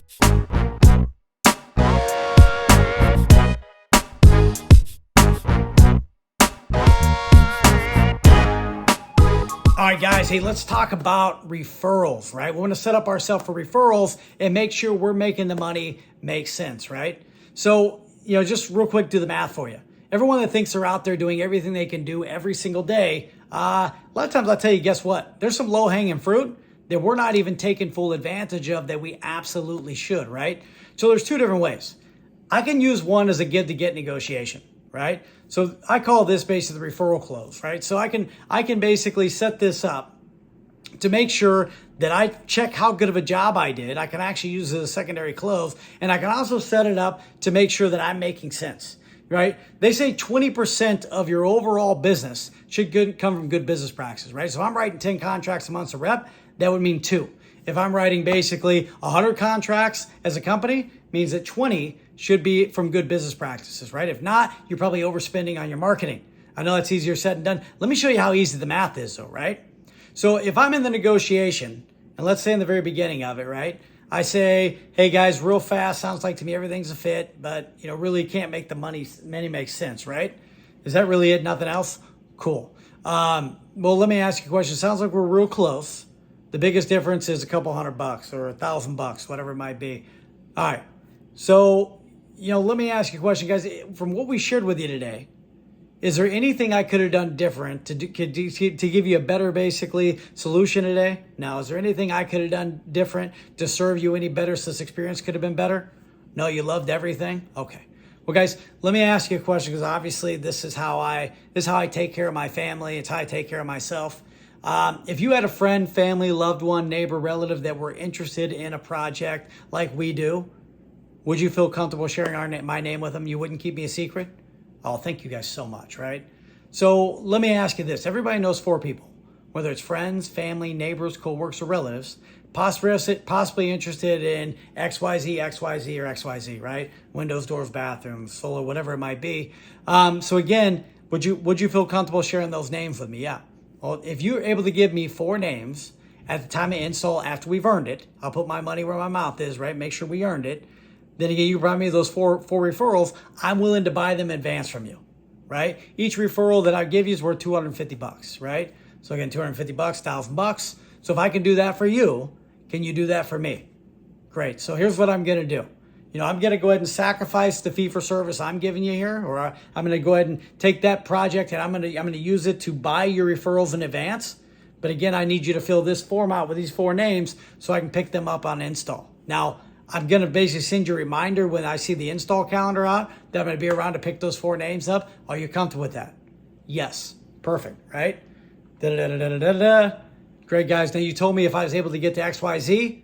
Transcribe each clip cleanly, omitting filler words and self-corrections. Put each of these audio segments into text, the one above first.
All right, guys, hey, let's talk about referrals, right? We want to set up ourselves for referrals and make sure we're making the money make sense, right? So, just real quick, do the math for you. Everyone that thinks they're out there doing everything they can do every single day, a lot of times I'll tell you, guess what? There's some low-hanging fruit that we're not even taking full advantage of that we absolutely should, right? So there's two different ways. I can use one as a get-to-get negotiation, right? So I call this basically the referral close, right? So I can basically set this up to make sure that I check how good of a job I did. I can actually use it as a secondary close, and I can also set it up to make sure that I'm making sense, right? They say 20% of your overall business should come from good business practices, right? So if I'm writing 10 contracts a month as a rep, that would mean 2. If I'm writing basically 100 contracts as a company, means that 20 should be from good business practices, right? If not, you're probably overspending on your marketing. I know that's easier said than done. Let me show you how easy the math is though, right? So if I'm in the negotiation, and let's say in the very beginning of it, right? I say, hey guys, real fast, sounds like to me everything's a fit, but really can't make the money make sense, right? Is that really it? Nothing else? Cool. Well, let me ask you a question. Sounds like we're real close. The biggest difference is a couple $100 or $1,000, whatever it might be. All right. So, let me ask you a question, guys. From what we shared with you today, is there anything I could have done different to give you a better, basically, solution today? Now, is there anything I could have done different to serve you any better so this experience could have been better? No, you loved everything? Okay. Well, guys, let me ask you a question because obviously this is how I take care of my family. It's how I take care of myself. If you had a friend, family, loved one, neighbor, relative that were interested in a project like we do, would you feel comfortable sharing my name with them? You wouldn't keep me a secret? Oh, thank you guys so much, right? So let me ask you this. Everybody knows 4 people, whether it's friends, family, neighbors, co-workers, or relatives, possibly interested in XYZ, XYZ, or XYZ, right? Windows, doors, bathrooms, solar, whatever it might be. So again, would you feel comfortable sharing those names with me? Yeah. Well, if you're able to give me 4 names at the time of install after we've earned it, I'll put my money where my mouth is, right? Make sure we earned it. Then again, you brought me those four referrals. I'm willing to buy them in advance from you, right? Each referral that I give you is worth $250, right? So again, $250, $1,000. So if I can do that for you, can you do that for me? Great. So here's what I'm going to do. I'm going to go ahead and sacrifice the fee for service I'm giving you here, or I'm going to go ahead and take that project and I'm going to use it to buy your referrals in advance. But again, I need you to fill this form out with these 4 names so I can pick them up on install. Now, I'm going to basically send you a reminder when I see the install calendar out that I'm going to be around to pick those 4 names up. Are you comfortable with that? Yes. Perfect, right? Da-da-da-da-da-da-da. Great, guys. Now, you told me if I was able to get to XYZ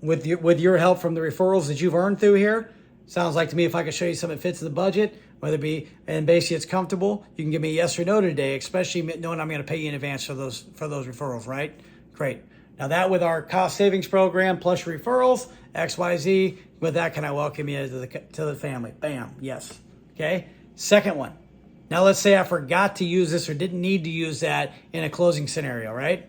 with your help from the referrals that you've earned through here. Sounds like to me if I could show you something that fits in the budget, whether it be, and basically it's comfortable, you can give me a yes or no today, especially knowing I'm going to pay you in advance for those referrals, right? Great. Now that with our cost savings program plus referrals, XYZ, with that, can I welcome you to the family? Bam, yes. Okay. Second one. Now let's say I forgot to use this or didn't need to use that in a closing scenario, right?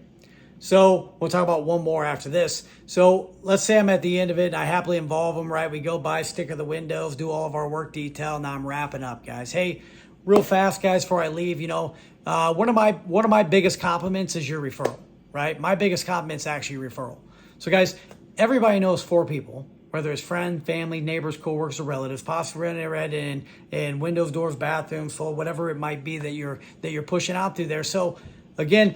So we'll talk about one more after this. So let's say I'm at the end of it and I happily involve them, right? We go by, sticker the windows, do all of our work detail. Now I'm wrapping up, guys. Hey, real fast, guys, before I leave, one of my biggest compliments is your referral, right? My biggest compliment is actually referral. So guys, everybody knows 4 people, whether it's friend, family, neighbors, coworkers, or relatives, possibly in windows, doors, bathrooms, so whatever it might be that you're pushing out through there. So again,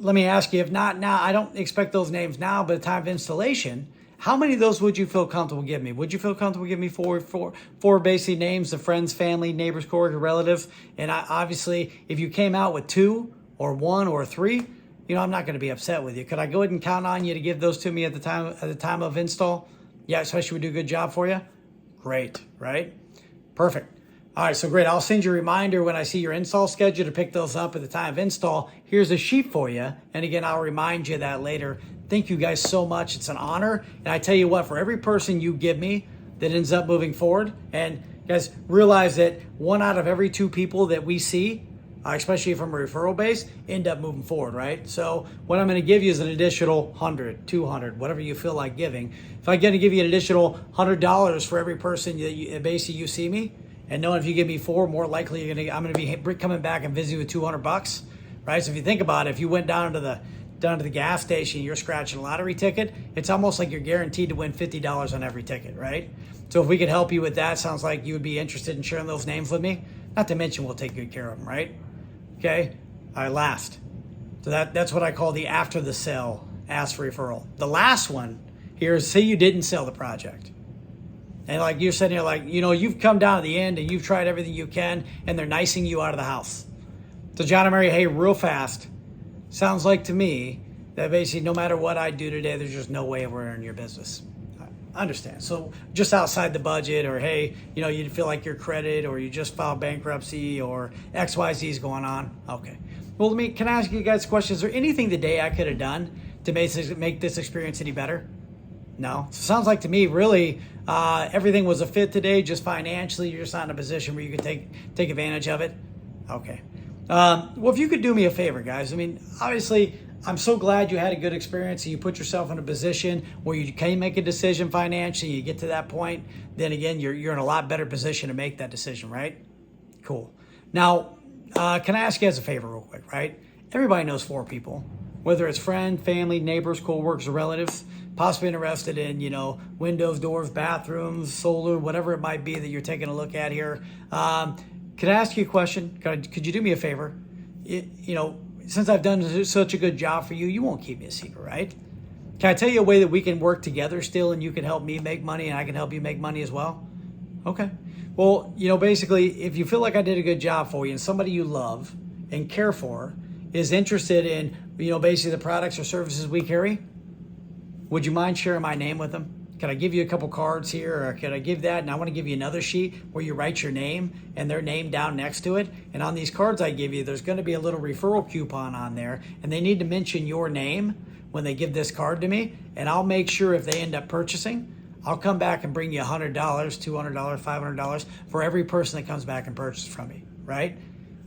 let me ask you, if not now, I don't expect those names now, but at the time of installation, how many of those would you feel comfortable giving me? Would you feel comfortable giving me four basic names of friends, family, neighbors, coworkers, relatives? And obviously, if you came out with 2 or 1 or 3, I'm not going to be upset with you. Could I go ahead and count on you to give those to me at the time of install? Yeah, especially we do a good job for you. Great, right? Perfect. All right, so great. I'll send you a reminder when I see your install schedule to pick those up at the time of install. Here's a sheet for you. And again, I'll remind you of that later. Thank you guys so much. It's an honor. And I tell you what, for every person you give me that ends up moving forward, and guys, realize that 1 out of every 2 people that we see especially from a referral base, end up moving forward, right? So what I'm going to give you is an additional 100, 200, whatever you feel like giving. If I'm going to give you an additional $100 for every person that basically you see me, and knowing if you give me 4, more likely I'm going to be coming back and visiting with $200, right? So if you think about it, if you went down to the gas station, you're scratching a lottery ticket, it's almost like you're guaranteed to win $50 on every ticket, right? So if we could help you with that, sounds like you would be interested in sharing those names with me. Not to mention we'll take good care of them, right? Okay. All right, last. So that's what I call the after the sale ask for referral. The last one here is, say you didn't sell the project. And like you're sitting here like, you've come down to the end and you've tried everything you can and they're nicing you out of the house. So John and Mary, hey, real fast, sounds like to me that basically no matter what I do today, there's just no way we're in your business. I understand. So just outside the budget, or hey, you feel like your credit, or you just filed bankruptcy, or XYZ is going on. Okay. Well, can I ask you guys a question? Is there anything today I could have done to make this experience any better? No. So sounds like to me, really, everything was a fit today. Just financially, you're just not in a position where you can take advantage of it. Okay. Well, if you could do me a favor, guys. Obviously, I'm so glad you had a good experience and you put yourself in a position where you can make a decision financially. You get to that point, then again, you're in a lot better position to make that decision, right? Cool. Now, can I ask you guys a favor real quick, right? Everybody knows 4 people, whether it's friend, family, neighbors, co-workers, or relatives, possibly interested in, windows, doors, bathrooms, solar, whatever it might be that you're taking a look at here. Can I ask you a question? Could you do me a favor? Since I've done such a good job for you, you won't keep me a secret, right? Can I tell you a way that we can work together still and you can help me make money and I can help you make money as well? Okay. Well, basically, if you feel like I did a good job for you and somebody you love and care for is interested in, basically the products or services we carry, would you mind sharing my name with them? Can I give you a couple cards here, or can I give that? And I want to give you another sheet where you write your name and their name down next to it. And on these cards I give you, there's going to be a little referral coupon on there, and they need to mention your name when they give this card to me. And I'll make sure if they end up purchasing, I'll come back and bring you $100, $200, $500 for every person that comes back and purchases from me, right?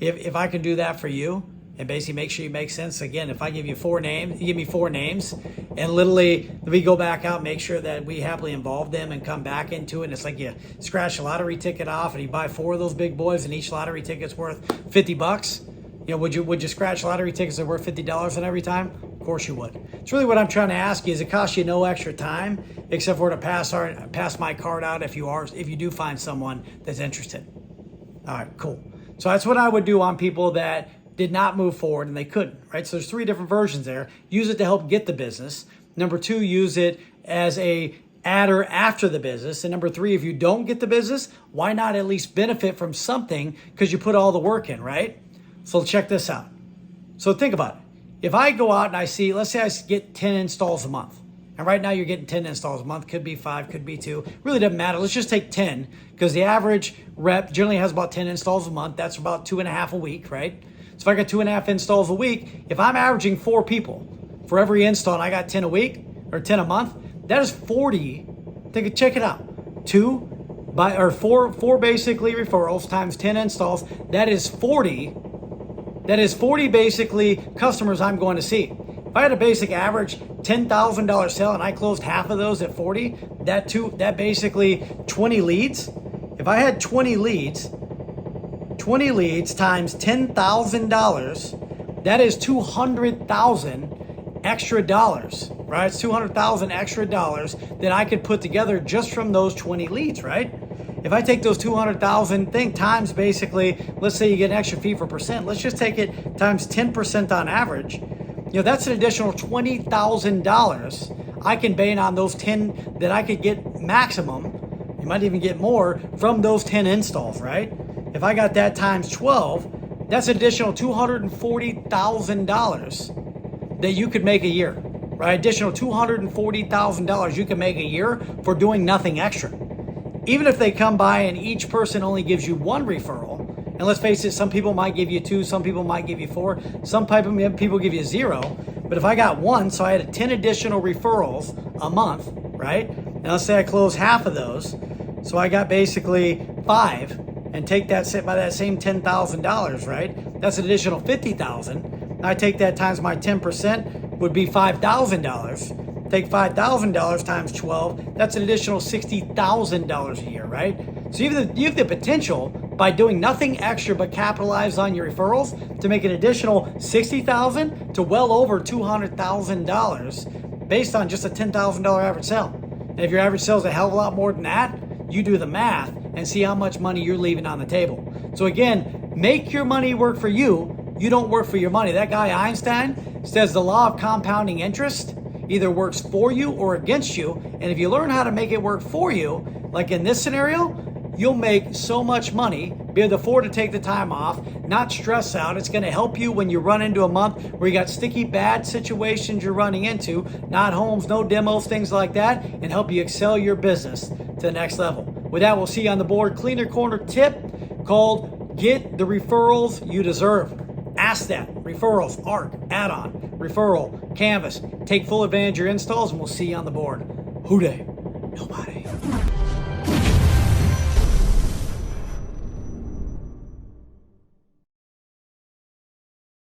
If I can do that for you, and basically make sure you make sense. Again, if I give you 4 names, you give me 4 names, and literally we go back out, make sure that we happily involve them and come back into it. And it's like you scratch a lottery ticket off and you buy 4 of those big boys and each lottery ticket's worth $50. Would you scratch lottery tickets that are worth $50 on every time? Of course you would. It's really what I'm trying to ask you is it costs you no extra time except for to pass my card out if you do find someone that's interested. All right, cool. So that's what I would do on people that did not move forward and they couldn't, right? So there's 3 different versions there. Use it to help get the business. Number 2, use it as a adder after the business. And number 3, if you don't get the business, why not at least benefit from something because you put all the work in, right? So check this out. So think about it. If I go out and I see, let's say I get 10 installs a month. And right now you're getting 10 installs a month. Could be 5, could be 2. Really doesn't matter. Let's just take 10 because the average rep generally has about 10 installs a month. That's about 2.5 a week, right? So if I got 2.5 installs a week, if I'm averaging 4 people for every install and I got 10 a week or 10 a month, that is 40. Check it out. 4 basically referrals times 10 installs. That is 40. That is 40 basically customers I'm going to see. If I had a basic average $10,000 sale and I closed half of those at 40, that basically 20 leads. If I had 20 leads times $10,000, that is $200,000 extra dollars, right? It's $200,000 extra dollars that I could put together just from those 20 leads, right? If I take those 200,000 times basically, let's say you get an extra fee for percent, let's just take it times 10% on average. That's an additional $20,000 I can bang on those 10 that I could get maximum. You might even get more from those 10 installs, right? If I got that times 12, that's an additional $240,000 that you could make a year, right? Additional $240,000 you can make a year for doing nothing extra. Even if they come by and each person only gives you 1 referral, and let's face it, some people might give you 2, some people might give you 4, some people give you 0, but if I got 1, so I had 10 additional referrals a month, right? And let's say I close half of those, so I got basically 5, and take that by that same $10,000, right? That's an additional $50,000. I take that times my 10% would be $5,000. Take $5,000 times 12, that's an additional $60,000 a year, right? So you have the potential by doing nothing extra but capitalize on your referrals to make an additional $60,000 to well over $200,000 based on just a $10,000 average sale. And if your average sale is a hell of a lot more than that, you do the math and see how much money you're leaving on the table. So again, make your money work for you. You don't work for your money. That guy Einstein says the law of compounding interest either works for you or against you. And if you learn how to make it work for you, like in this scenario, you'll make so much money, be able to afford to take the time off, not stress out. It's going to help you when you run into a month where you got sticky, bad situations you're running into, not homes, no demos, things like that, and help you excel your business to the next level. With that, we'll see you on the board. Cleaner Corner tip called Get the Referrals You Deserve. Ask that. Referrals, ARC, add-on, referral, canvas. Take full advantage of your installs, and we'll see you on the board. Hooday. Nobody.